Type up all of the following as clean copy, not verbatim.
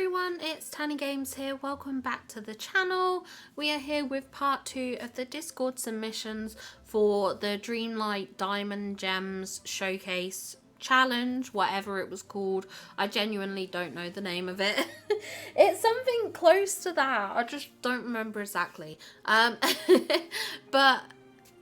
everyone, it's Tani Games here. Welcome back to the channel. We are here with part 2 of the Discord submissions for the Dreamlight Diamond Gems Showcase Challenge, whatever it was called. I genuinely don't know the name of it. It's something close to that. I just don't remember exactly. But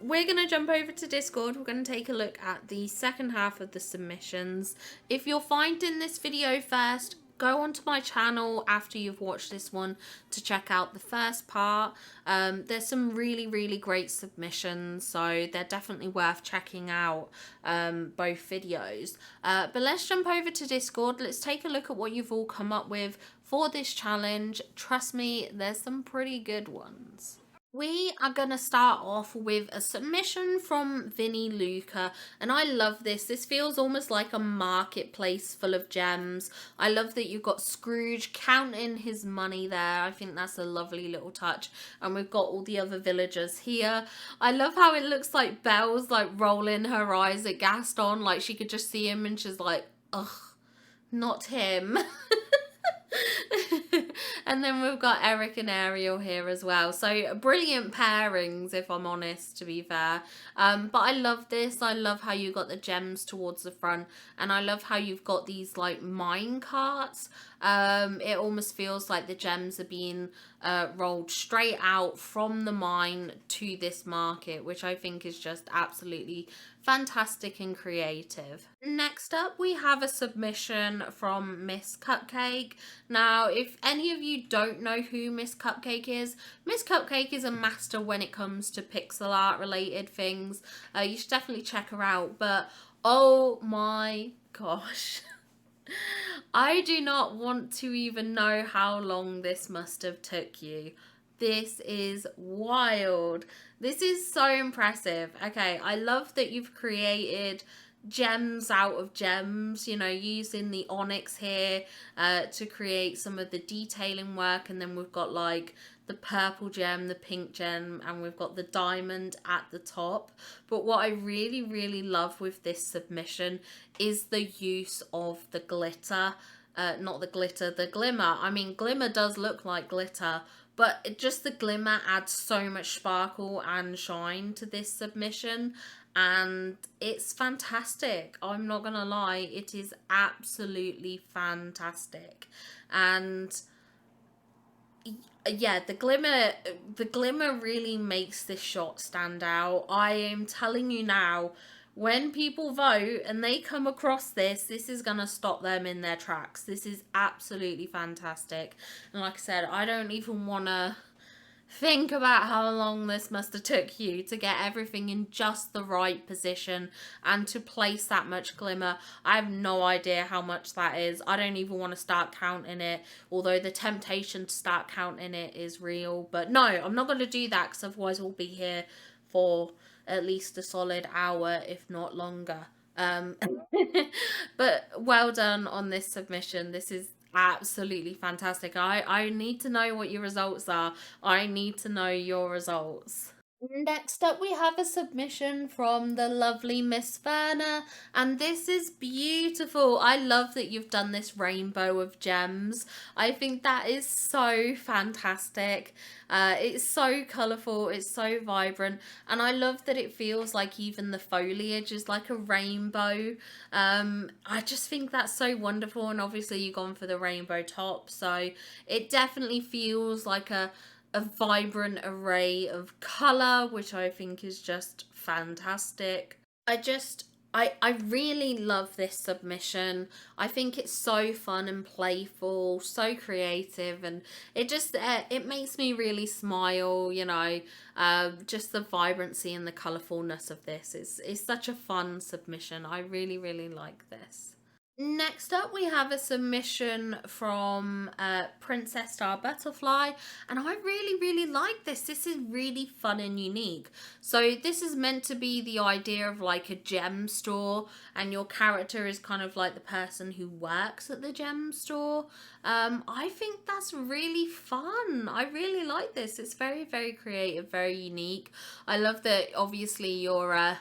we're going to jump over to Discord. We're going to take a look at the second half of the submissions. If you're finding this video first, go onto my channel after you've watched this one to check out the first part. There's some really great submissions, so they're definitely worth checking out, both videos. But let's jump over to Discord. Let's take a look at what you've all come up with for this challenge. Trust me, there's some pretty good ones. We are going to start off with a submission from Vinny Luca, and I love this. This feels almost like a marketplace full of gems. I love that you've got Scrooge counting his money there. I think that's a lovely little touch. And we've got all the other villagers here. I love how it looks like Belle's like rolling her eyes at Gaston, like she could just see him and she's like, ugh, not him. And then we've got Eric and Ariel here as well. So brilliant pairings, if I'm honest, to be fair. But I love this. I love how you got the gems towards the front. And I love how you've got these like mine carts. It almost feels like the gems are being rolled straight out from the mine to this market, which I think is just absolutely fantastic and creative. Next up, we have a submission from Miss Cupcake. Now, if any of you don't know who Miss Cupcake is a master when it comes to pixel art related things. You should definitely check her out. But oh my gosh. I do not want to even know how long this must have took you. This is wild. This is so impressive. Okay, I love that you've created gems out of gems, you know, using the onyx here to create some of the detailing work. And then we've got like the purple gem, the pink gem, and we've got the diamond at the top. But what I really love with this submission is the use of the glitter. Not the glitter, the glimmer. I mean, glimmer does look like glitter, but just the glimmer adds so much sparkle and shine to this submission, and it's fantastic. I'm not gonna lie, it is absolutely fantastic. And yeah, the glimmer really makes this shot stand out. I am telling you now, when people vote and they come across this, this is going to stop them in their tracks. This is absolutely fantastic. And like I said, I don't even want to think about how long this must have took you to get everything in just the right position and to place that much glimmer. I have no idea how much that is. I don't even want to start counting it, although the temptation to start counting it is real. But no, I'm not going to do that, because otherwise we'll be here for at least a solid hour, if not longer. But well done on this submission. This is absolutely fantastic. I need to know what your results are. I need to know your results. Next up, we have a submission from the lovely Miss Verna, and this is beautiful. I love that you've done this rainbow of gems. I think that is so fantastic. It's so colourful, it's so vibrant, and I love that it feels like even the foliage is like a rainbow. I just think that's so wonderful, and obviously you've gone for the rainbow top, so it definitely feels like a vibrant array of colour, which I think is just fantastic. I really love this submission. I think it's so fun and playful, so creative, and it just it makes me really smile, you know. Just the vibrancy and the colourfulness of this is such a fun submission. I really like this. Next up, we have a submission from Princess Star Butterfly, and I really like this. This is really fun and unique. So this is meant to be the idea of like a gem store, and your character is kind of like the person who works at the gem store. I think that's really fun. I really like this. It's very creative, very unique. I love that obviously you're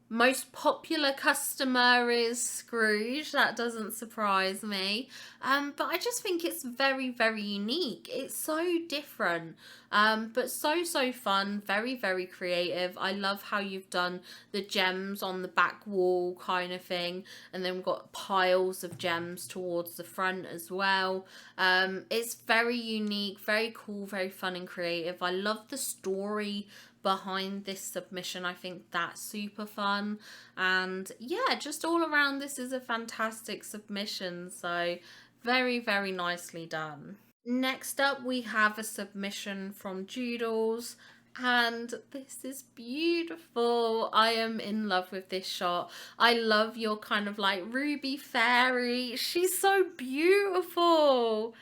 Most popular customer is Scrooge. That doesn't surprise me. But I just think it's very, very unique. It's so different, but so, so fun. Very, very creative. I love how you've done the gems on the back wall kind of thing. And then we've got piles of gems towards the front as well. It's very unique, very cool, very fun and creative. I love the story behind this submission. I think that's super fun, and yeah, just all around this is a fantastic submission, so very, very nicely done. Next up we have a submission from Judals, and this is beautiful. I am in love with this shot. I love your kind of like ruby fairy. She's so beautiful.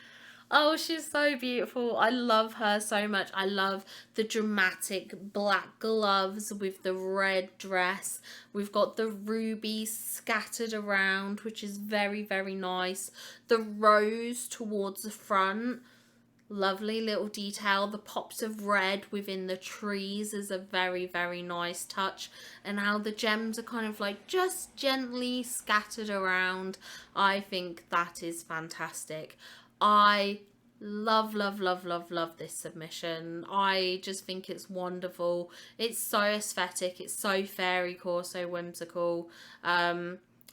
Oh, she's so beautiful. I love her so much. I love the dramatic black gloves with the red dress. We've got the rubies scattered around, which is very, very nice. The rose towards the front. Lovely little detail. The pops of red within the trees is a very, very nice touch. And how the gems are kind of like just gently scattered around. I think that is fantastic. I love, love, love, love, love this submission. I just think it's wonderful. It's so aesthetic. It's so fairy core, so whimsical.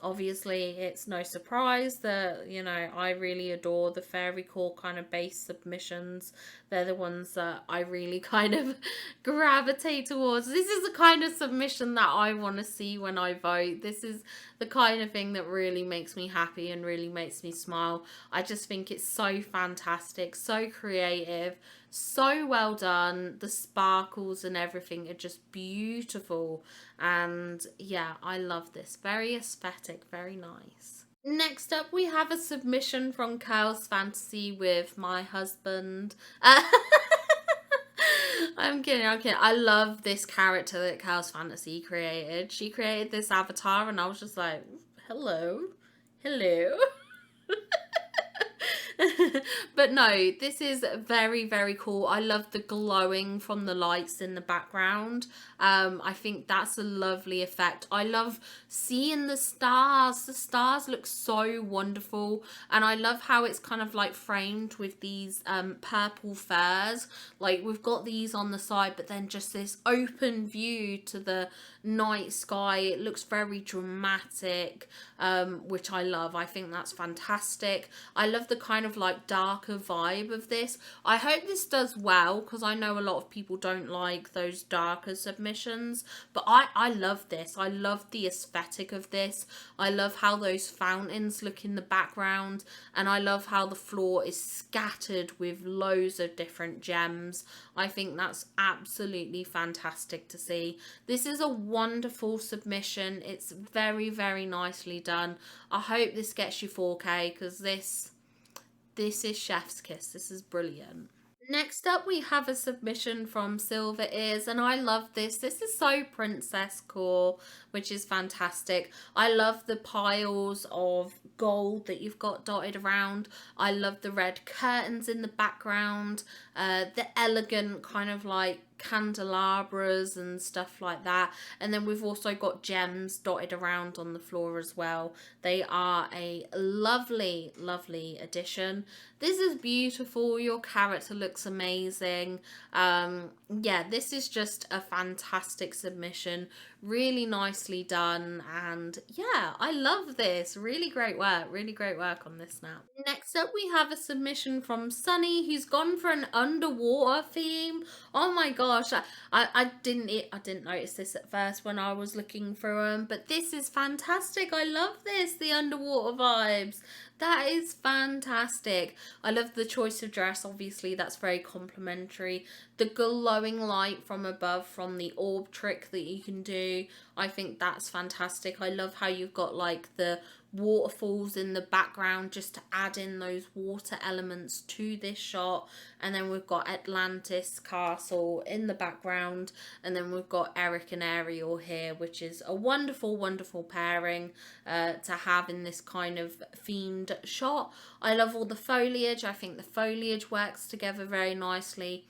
Obviously, it's no surprise that, you know, I really adore the fairy core kind of base submissions. They're the ones that I really kind of gravitate towards. This is the kind of submission that I want to see when I vote. This is the kind of thing that really makes me happy and really makes me smile. I just think it's so fantastic, so creative, so well done. The sparkles and everything are just beautiful, and yeah, I love this. Very aesthetic, very nice. Next up we have a submission from Curls Fantasy with my husband. I'm kidding, I'm kidding. I love this character that Curls Fantasy created. She created this avatar and I was just like, hello, hello. But no, this is very, very cool. I love the glowing from the lights in the background. I think that's a lovely effect. I love seeing the stars. The stars look so wonderful, and I love how it's kind of like framed with these purple furs. Like we've got these on the side, but then just this open view to the night sky. It looks very dramatic, which I love. I think that's fantastic. I love the kind of like darker vibe of this. I hope this does well, because I know a lot of people don't like those darker submissions, but I love this. I love the aesthetic of this. I love how those fountains look in the background, and I love how the floor is scattered with loads of different gems. I think that's absolutely fantastic to see. This is a wonderful submission. It's very, very nicely done. I hope this gets you 4K, because this is chef's kiss. This is brilliant. Next up we have a submission from Silver Ears, and I love this. This is so princess core, which is fantastic. I love the piles of gold that you've got dotted around. I love the red curtains in the background, the elegant kind of like candelabras and stuff like that, and then we've also got gems dotted around on the floor as well. They are a lovely, lovely addition. This is beautiful. Your character looks amazing. Yeah, this is just a fantastic submission, really nicely done, and yeah, I love this. Really great work on this snap. Next up we have a submission from Sunny, who's gone for an underwater theme. Oh my gosh, I didn't notice this at first when I was looking through them, but this is fantastic. I love this, the underwater vibes. That is fantastic. I love the choice of dress. Obviously, that's very complimentary. The glowing light from above from the orb trick that you can do, I think that's fantastic. I love how you've got like the waterfalls in the background just to add in those water elements to this shot, and then we've got Atlantis Castle in the background, and then we've got Eric and Ariel here, which is a wonderful, wonderful pairing to have in this kind of themed shot. I love all the foliage. I think the foliage works together very nicely.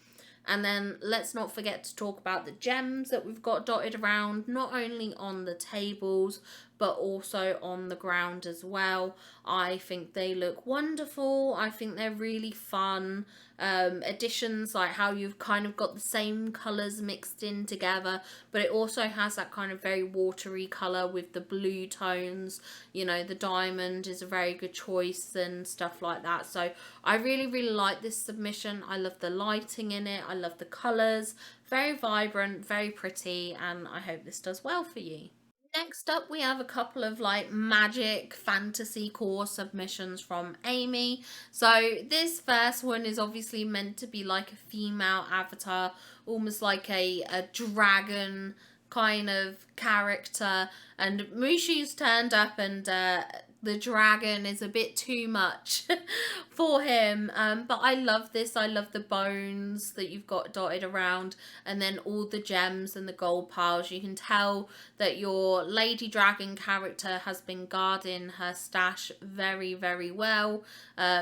And then let's not forget to talk about the gems that we've got dotted around, not only on the tables, but also on the ground as well. I think they look wonderful. I think they're really fun. Additions like how you've kind of got the same colours mixed in together, but it also has that kind of very watery colour with the blue tones. You know, the diamond is a very good choice and stuff like that. So I really, really like this submission. I love the lighting in it. I love the colours. Very vibrant, very pretty, and I hope this does well for you. Next up, we have a couple of like magic fantasy core submissions from Amy. So this first one is obviously meant to be like a female avatar, almost like a dragon kind of character. And Mushi's turned up, and the dragon is a bit too much for him. But I love this. I love the bones that you've got dotted around, and then all the gems and the gold piles. You can tell that your lady dragon character has been guarding her stash very, very well,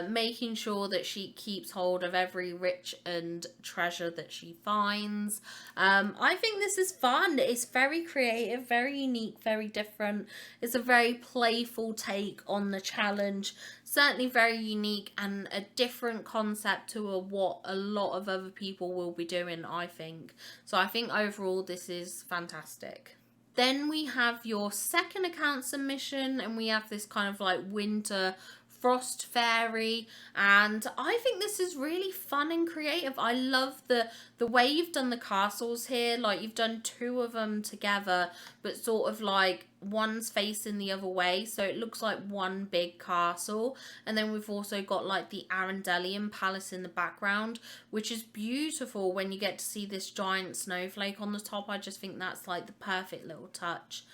making sure that she keeps hold of every rich and treasure that she finds. I think this is fun. It's very creative, very unique, very different. It's a very playful take on the challenge. Certainly very unique and a different concept to what a lot of other people will be doing, I think. So I think overall this is fantastic. Then we have your second account submission, and we have this kind of like winter frost fairy, and I think this is really fun and creative. I love the way you've done the castles here. Like, you've done two of them together, but sort of like one's facing the other way, so it looks like one big castle. And then we've also got like the Arendelian palace in the background, which is beautiful when you get to see this giant snowflake on the top. I just think that's like the perfect little touch.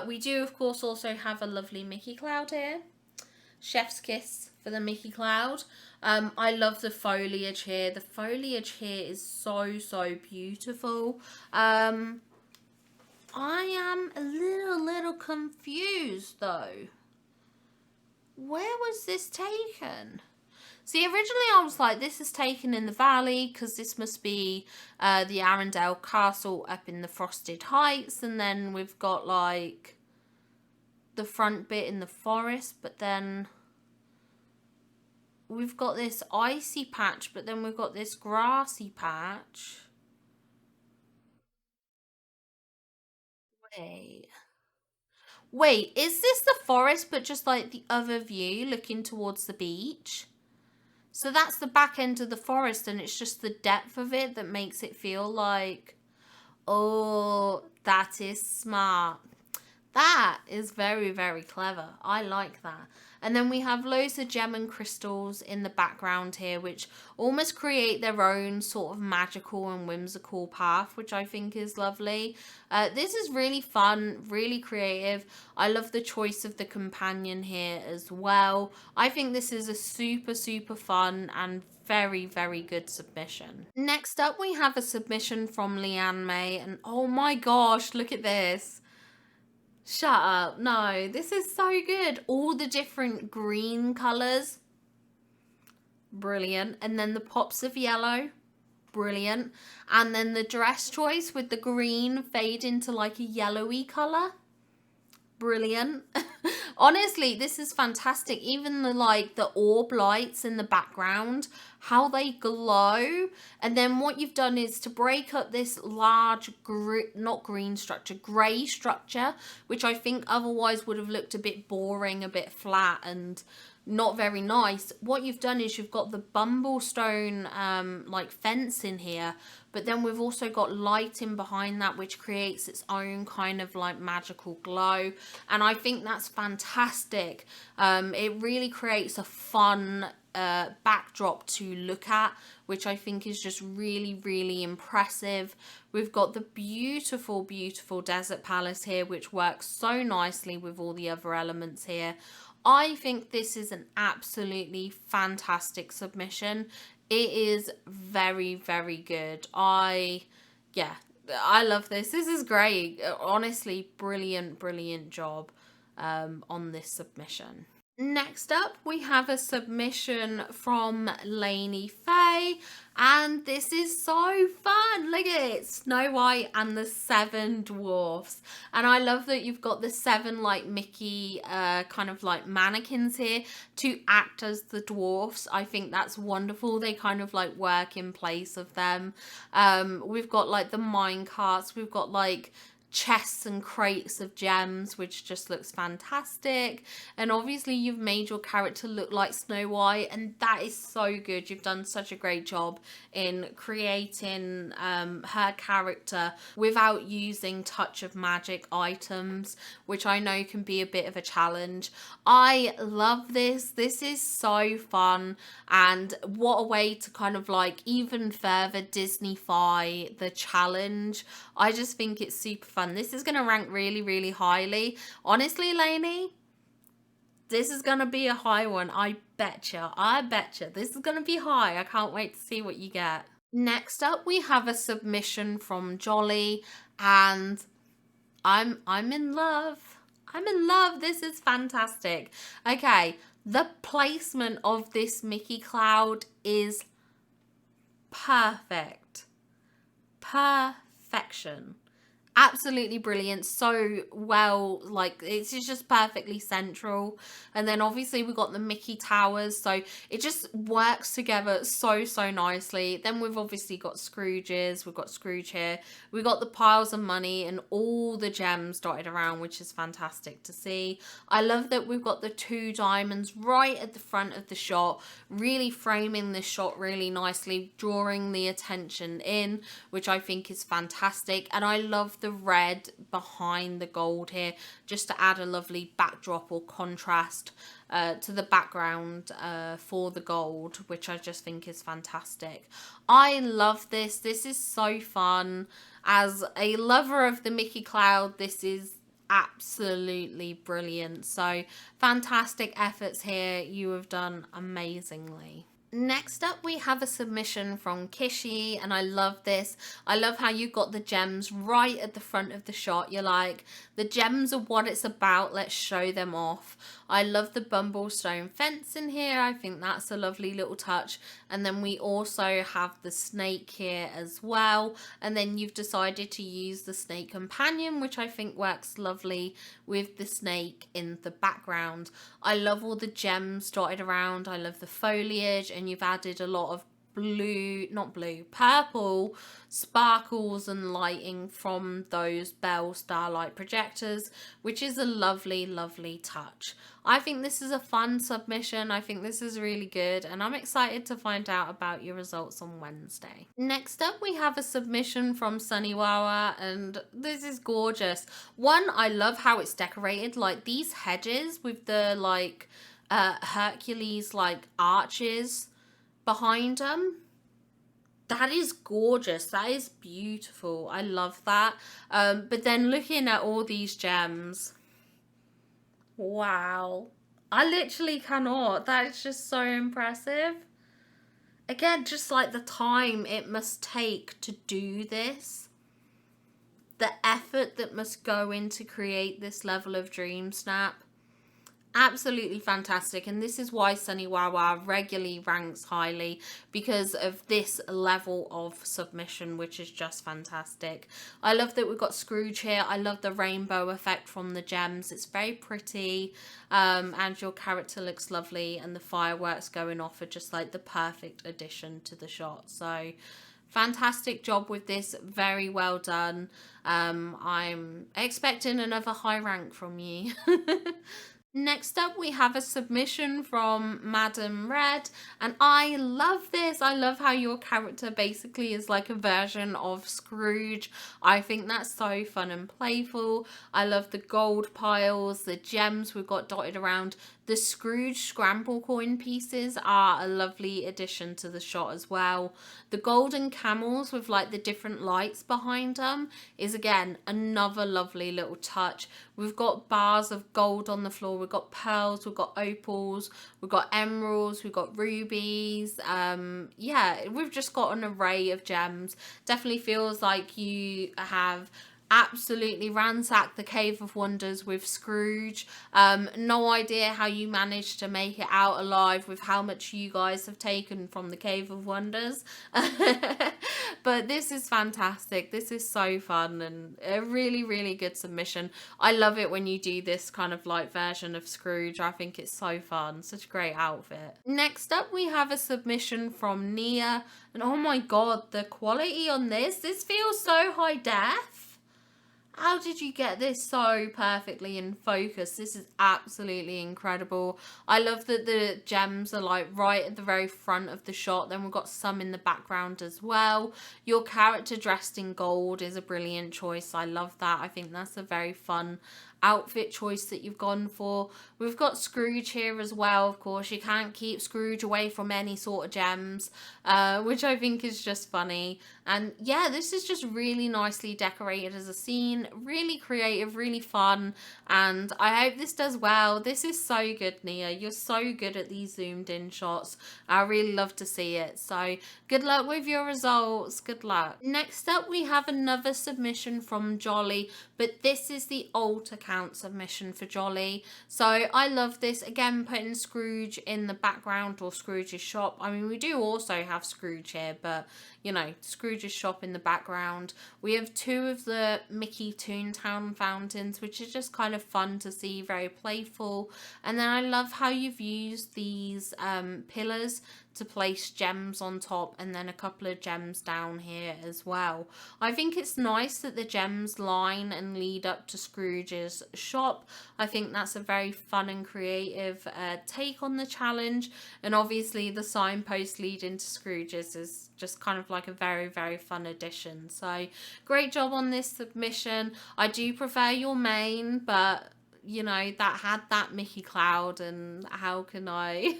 We do of course also have a lovely Mickey cloud here. Chef's kiss for the Mickey cloud. I love the foliage here. The foliage here is so, so beautiful. I am a little confused though. Where was this taken? See, originally I was like, this is taken in the valley because this must be the Arendelle castle up in the Frosted Heights. And then we've got like the front bit in the forest, but then we've got this icy patch, but then we've got this grassy patch. Wait, is this the forest but just like the other view looking towards the beach? So that's the back end of the forest, and it's just the depth of it that makes it feel like, oh, that is smart. That is very, very clever. I like that. And then we have loads of gem and crystals in the background here, which almost create their own sort of magical and whimsical path, which I think is lovely. This is really fun, really creative. I love the choice of the companion here as well. I think this is a super, super fun and very, very good submission. Next up, we have a submission from Leanne May, and oh my gosh, look at this. Shut up. No, this is so good. All the different green colours. Brilliant. And then the pops of yellow. Brilliant. And then the dress choice with the green fade into like a yellowy colour. Brilliant. Honestly, this is fantastic. Even the like the orb lights in the background, how they glow. And then what you've done is to break up this large not green structure, grey structure, which I think otherwise would have looked a bit boring, a bit flat and not very nice. What you've done is you've got the bumblestone like fence in here, but then we've also got lighting behind that, which creates its own kind of like magical glow, and I think that's fantastic. It really creates a fun backdrop to look at, which I think is just really, really impressive. We've got the beautiful, beautiful desert palace here, which works so nicely with all the other elements here. I think this is an absolutely fantastic submission. It is very, very good. I love this. This is great. Honestly, brilliant, brilliant job on this submission. Next up, we have a submission from Lainey Faye, and this is so fun. Look at it, Snow White and the Seven Dwarfs. And I love that you've got the seven like Mickey kind of like mannequins here to act as the dwarfs. I think that's wonderful. They kind of like work in place of them. We've got like the mine carts, we've got like chests and crates of gems, which just looks fantastic. And obviously you've made your character look like Snow White, and that is so good. You've done such a great job in creating her character without using touch of magic items, which I know can be a bit of a challenge. I love this. This is so fun, and what a way to kind of like even further Disney-fy the challenge. I just think it's super fun. This is going to rank really, really highly. Honestly, Lainey, this is going to be a high one. I betcha. I betcha. This is going to be high. I can't wait to see what you get. Next up, we have a submission from Jolly, and I'm in love. I'm in love. This is fantastic. Okay, the placement of this Mickey Cloud is perfect. Perfection. Absolutely brilliant. So well, like it's just perfectly central. And then obviously we got the Mickey Towers, so it just works together so nicely. Then we've obviously got Scrooges, we've got Scrooge here, we got the piles of money and all the gems dotted around, which is fantastic to see. I love that we've got the two diamonds right at the front of the shot, really framing this shot really nicely, drawing the attention in, which I think is fantastic. And I love the red behind the gold here, just to add a lovely backdrop or contrast to the background for the gold, which I just think is fantastic. I love this. This is so fun. As a lover of the Mickey Cloud, this is absolutely brilliant. So fantastic efforts here. You have done amazingly. Next up, we have a submission from Kishi, and I love this. I love how you got the gems right at the front of the shot. You're like, the gems are what it's about. Let's show them off. I love the bumblestone fence in here. I think that's a lovely little touch. And then we also have the snake here as well. And then you've decided to use the snake companion, which I think works lovely with the snake in the background. I love all the gems dotted around. I love the foliage, and you've added a lot of purple sparkles and lighting from those Bell Starlight projectors, which is a lovely touch. I think this is a fun submission. I think this is really good, and I'm excited to find out about your results on Wednesday. Next up, we have a submission from Sunny Wawa, and this is gorgeous. One, I love how it's decorated, like these hedges with the like Hercules like arches behind them. That is gorgeous. That is beautiful. I love that. But then looking at all these gems, wow, I literally cannot. That is just so impressive. Again, just like the time it must take to do this, the effort that must go into create this level of Dreamsnap. Absolutely fantastic, and this is why Sunny Wawa regularly ranks highly, because of this level of submission, which is just fantastic. I love that we've got Scrooge here. I love the rainbow effect from the gems. It's very pretty, and your character looks lovely, and the fireworks going off are just like the perfect addition to the shot. So fantastic job with this. Very well done. I'm expecting another high rank from you. Next up, we have a submission from Madam Red, and I love this. I love how your character basically is like a version of Scrooge. I think that's so fun and playful. I love the gold piles, the gems we've got dotted around. The Scrooge scramble coin pieces are a lovely addition to the shot as well. The golden camels with like the different lights behind them is again another lovely little touch. We've got bars of gold on the floor. We've got pearls, we've got opals, we've got emeralds, we've got rubies. Yeah, we've just got an array of gems. Definitely feels like you have absolutely ransacked the Cave of Wonders with Scrooge. No idea how you managed to make it out alive with how much you guys have taken from the Cave of Wonders. But this is fantastic. This is so fun and a really, really good submission. I love it when you do this kind of like version of Scrooge. I think it's so fun. Such a great outfit. Next up, we have a submission from Nia. And oh my god, the quality on this feels so high def. How did you get this so perfectly in focus? This is absolutely incredible. I love that the gems are like right at the very front of the shot. Then we've got some in the background as well. Your character dressed in gold is a brilliant choice. I love that. I think that's a very fun outfit choice that you've gone for. We've got Scrooge here as well. Of course, you can't keep Scrooge away from any sort of gems, which I think is just funny. And yeah, this is just really nicely decorated as a scene, really creative, really fun, and I hope this does well. This is so good, Nia. You're so good at these zoomed in shots. I really love to see it. So good luck with your results. Good luck. Next up, we have another submission from Jolly, but this is the alt account submission for Jolly. So I love this. Again, putting Scrooge in the background or Scrooge's shop. I mean, we do also have Scrooge here, but you know, Scrooge's shop in the background. We have two of the Mickey Toontown fountains, which is just kind of fun to see, very playful. And then I love how you've used these pillars to place gems on top and then a couple of gems down here as well. I think it's nice that the gems line and lead up to Scrooge's shop. I think that's a very fun and creative take on the challenge, and obviously the signpost leading to Scrooge's is just kind of like a very, very fun addition. So great job on this submission. I do prefer your main, but you know, that had that Mickey cloud, and how can I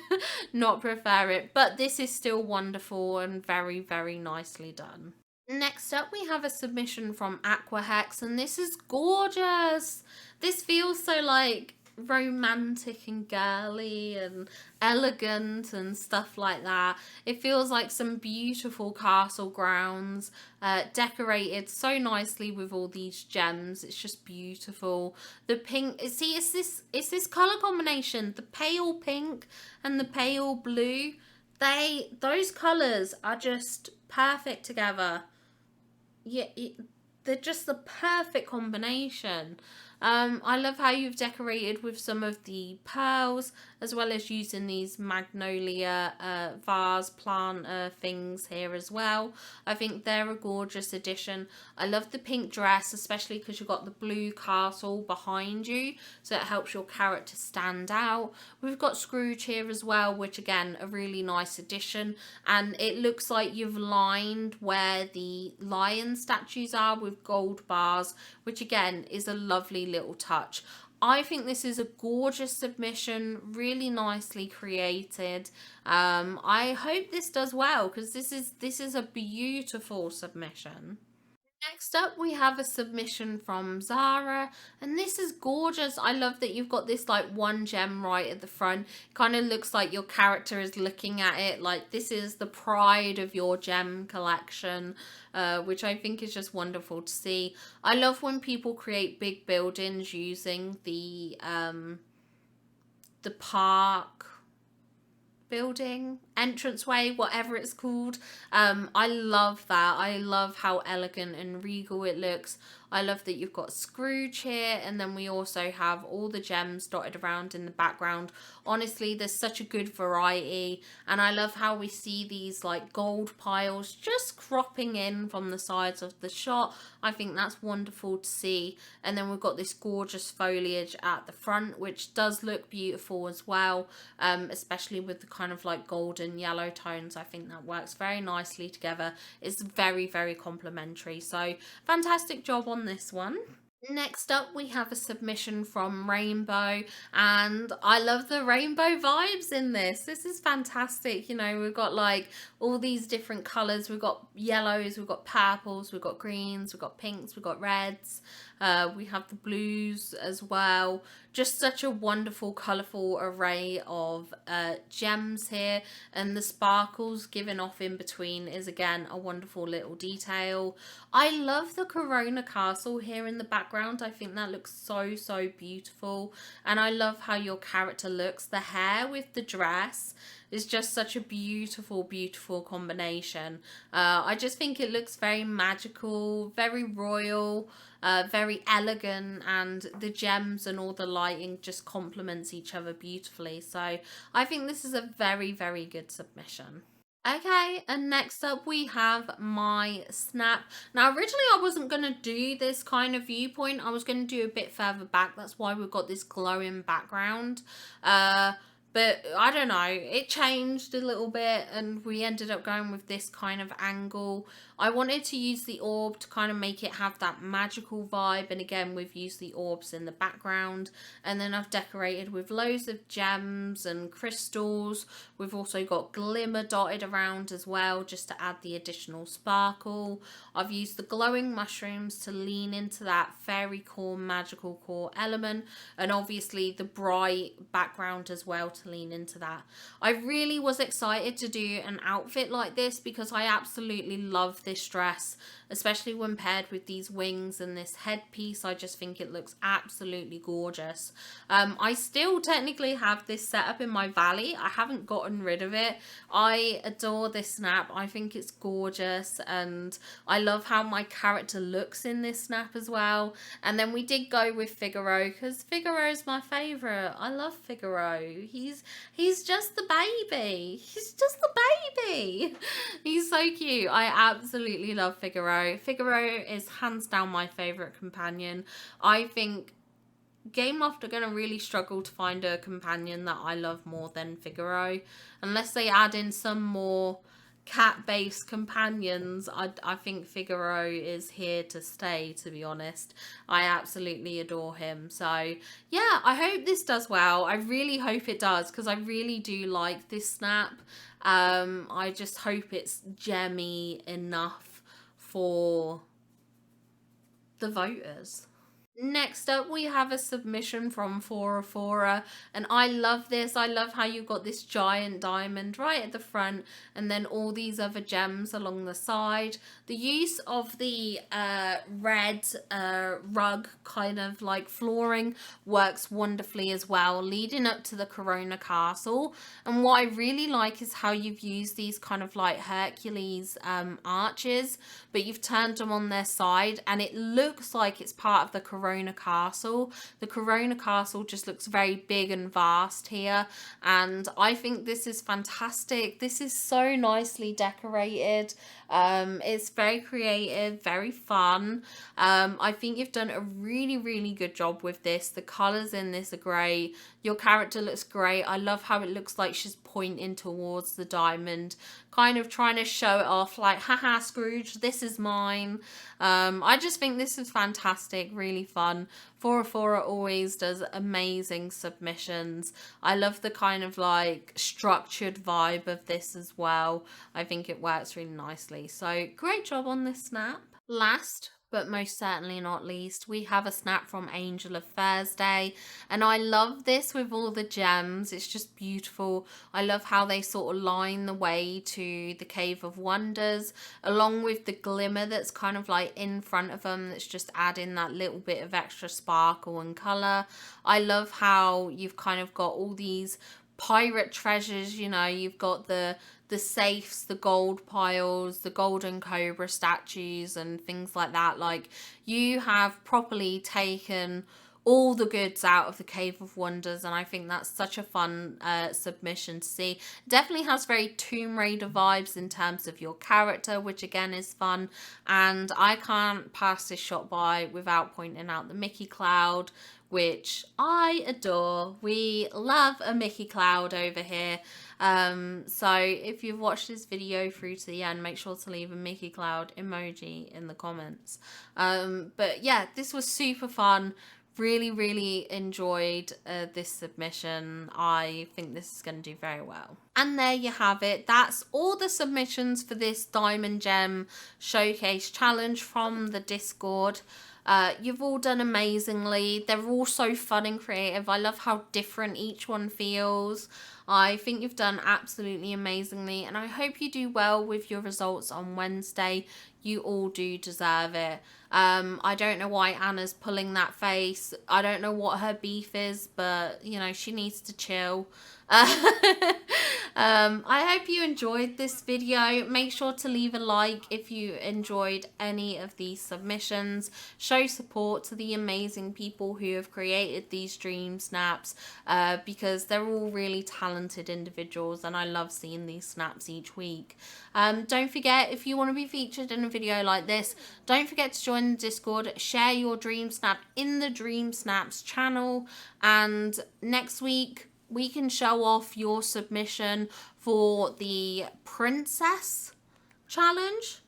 not prefer it? But this is still wonderful and very, very nicely done. Next up, we have a submission from Aquahex, and this is gorgeous. This feels so like romantic and girly and elegant and stuff like that. It feels like some beautiful castle grounds, decorated so nicely with all these gems. It's just beautiful. The pink, see, it's this color combination, the pale pink and the pale blue. Those colors are just perfect together. Yeah, they're just the perfect combination. I love how you've decorated with some of the pearls, as well as using these magnolia vase plant things here as well. I think they're a gorgeous addition. I love the pink dress, especially because you've got the blue castle behind you, so it helps your character stand out. We've got Scrooge here as well, which again, a really nice addition, and it looks like you've lined where the lion statues are with gold bars, which again is a lovely little touch. I think this is a gorgeous submission, really nicely created. I hope this does well, because this is a beautiful submission. Next up, we have a submission from Zara, and this is gorgeous. I love that you've got this like one gem right at the front. Kind of looks like your character is looking at it, like this is the pride of your gem collection, which I think is just wonderful to see. I love when people create big buildings using the park building, entranceway, whatever it's called. I love that. I love how elegant and regal it looks. I love that you've got Scrooge here, and then we also have all the gems dotted around in the background. Honestly, there's such a good variety, and I love how we see these like gold piles just cropping in from the sides of the shot. I think that's wonderful to see. And then we've got this gorgeous foliage at the front, which does look beautiful as well, especially with the kind of like golden yellow tones. I think that works very nicely together. It's very, very complimentary. So fantastic job on this one. Next up, we have a submission from Rainbow, and I love the rainbow vibes in this. This is fantastic. You know, we've got like all these different colors. We've got yellows, we've got purples, we've got greens, we've got pinks, we've got reds. We have the blues as well. Just such a wonderful, colourful array of gems here, and the sparkles given off in between is again a wonderful little detail. I love the Corona Castle here in the background. I think that looks so beautiful, and I love how your character looks. The hair with the dress is just such a beautiful combination. I just think it looks very magical, very royal, very elegant, and the gems and all the lighting just complements each other beautifully. So I think this is a very good submission. Okay, and next up we have my snap. Now, originally I wasn't going to do this kind of viewpoint. I was going to do a bit further back. That's why we've got this glowing background. But I don't know, it changed a little bit and we ended up going with this kind of angle. I wanted to use the orb to kind of make it have that magical vibe, and again we've used the orbs in the background, and then I've decorated with loads of gems and crystals. We've also got glimmer dotted around as well, just to add the additional sparkle. I've used the glowing mushrooms to lean into that fairy core, magical core element, and obviously the bright background as well to lean into that. I really was excited to do an outfit like this because I absolutely love this dress, especially when paired with these wings and this headpiece. I just think it looks absolutely gorgeous. I still technically have this set up in my valley. I haven't gotten rid of it. I adore this snap. I think it's gorgeous, and I love how my character looks in this snap as well. And then we did go with Figaro because Figaro is my favorite. I love Figaro. He's just the baby. He's just the baby. He's so cute. I absolutely love Figaro. Figaro is hands down my favorite companion. I think Game Loft are going to really struggle to find a companion that I love more than Figaro. Unless they add in some more cat-based companions, I think Figaro is here to stay, to be honest. I absolutely adore him. So yeah, I hope this does well. I really hope it does, because I really do like this snap. I just hope it's gemmy enough for the voters. Next up, we have a submission from Fora, and I love this. I love how you've got this giant diamond right at the front and then all these other gems along the side. The use of the red rug kind of like flooring works wonderfully as well, leading up to the Corona Castle. And what I really like is how you've used these kind of like Hercules arches, but you've turned them on their side, and it looks like it's part of the Corona Castle. The Corona Castle just looks very big and vast here, and I think this is fantastic. This is so nicely decorated. It's very creative, very fun. I think you've done a really good job with this. The colors in this are great. Your character looks great. I love how it looks like she's pointing towards the diamond, kind of trying to show it off like, haha, Scrooge, this is mine. I just think this is fantastic, really fun. Fora always does amazing submissions. I love the kind of like structured vibe of this as well. I think it works really nicely. So great job on this snap. Last but most certainly not least, we have a snap from Angel of Thursday, and I love this with all the gems. It's just beautiful. I love how they sort of line the way to the Cave of Wonders, along with the glimmer that's kind of like in front of them, that's just adding that little bit of extra sparkle and color. I love how you've kind of got all these pirate treasures, you know, you've got the safes, the gold piles, the golden cobra statues and things like that. Like, you have properly taken all the goods out of the Cave of Wonders, and I think that's such a fun submission to see. Definitely has very Tomb Raider vibes in terms of your character, which again is fun. And I can't pass this shot by without pointing out the Mickey Cloud, which I adore. We love a Mickey Cloud over here. So if you've watched this video through to the end, make sure to leave a Mickey Cloud emoji in the comments. But yeah, this was super fun. Really enjoyed this submission. I think this is going to do very well. And there you have it. That's all the submissions for this Diamond Gem Showcase Challenge from the Discord. You've all done amazingly. They're all so fun and creative. I love how different each one feels. I think you've done absolutely amazingly, and I hope you do well with your results on Wednesday. You all do deserve it. I don't know why Anna's pulling that face. I don't know what her beef is, but you know, she needs to chill. I hope you enjoyed this video. Make sure to leave a like if you enjoyed any of these submissions. Show support to the amazing people who have created these dream snaps, because they're all really talented individuals, and I love seeing these snaps each week. Don't forget, if you want to be featured in a video like this, don't forget to join the Discord, share your dream snap in the Dream Snaps channel, and next week we can show off your submission for the princess challenge,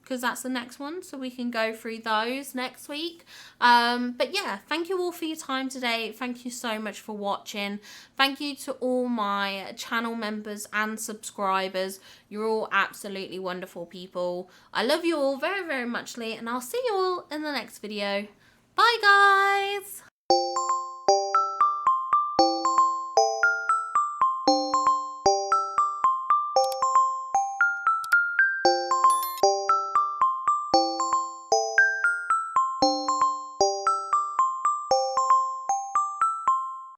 because that's the next one, so we can go through those next week. But yeah, thank you all for your time today. Thank you so much for watching. Thank you to all my channel members and subscribers. You're all absolutely wonderful people. I love you all very, very muchly, and I'll see you all in the next video. Bye, guys!